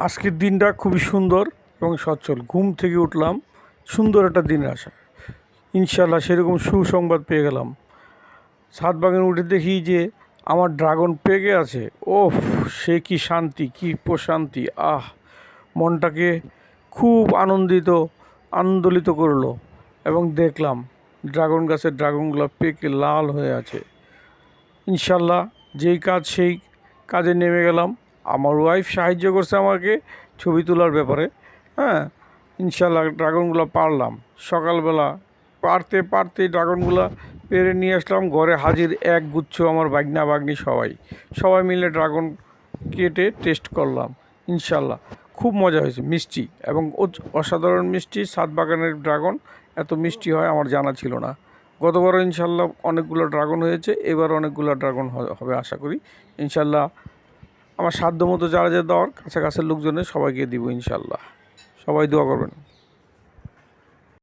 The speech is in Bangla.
আজকের দিনটা খুবই সুন্দর এবং সচ্ছল। ঘুম থেকে উঠলাম, সুন্দর একটা দিনের আশা। ইনশাল্লাহ সেরকম সুসংবাদ পেয়ে গেলাম। ছাদ বাগানে উঠে দেখি যে আমার ড্রাগন পেকে আছে। ওফ, সে কি শান্তি, কি প্রশান্তি! মনটাকে খুব আনন্দলিত করলো। এবং দেখলাম ড্রাগন গাছের ড্রাগনগুলো পেকে লাল হয়ে আছে। ইনশাল্লাহ যেই কাজ সেই কাজে নেমে গেলাম। আমার ওয়াইফ সাহায্য করছে আমাকে ছবি তোলার ব্যাপারে। ইনশাল্লাহ ড্রাগনগুলো পারলাম। সকালবেলা পারতে ড্রাগনগুলো পেরে নিয়ে আসলাম ঘরে হাজির, এক গুচ্ছ আমার বাগনা বাগনি সবাই মিলে ড্রাগন কেটে টেস্ট করলাম। ইনশাল্লাহ খুব মজা হয়েছে, মিষ্টি এবং অসাধারণ মিষ্টি। ছাদ বাগানের ড্রাগন এত মিষ্টি হয় আমার জানা ছিল না। গতবারও ইনশাল্লাহ অনেকগুলো ড্রাগন হয়েছে, এবার অনেকগুলো ড্রাগন হবে আশা করি। ইনশাল্লাহ আমার সাধ্য মতো যারা দেওয়ার কাছাকাছির লোকজনের সবাইকে দিব ইনশাল্লাহ। সবাই দোয়া করবেন।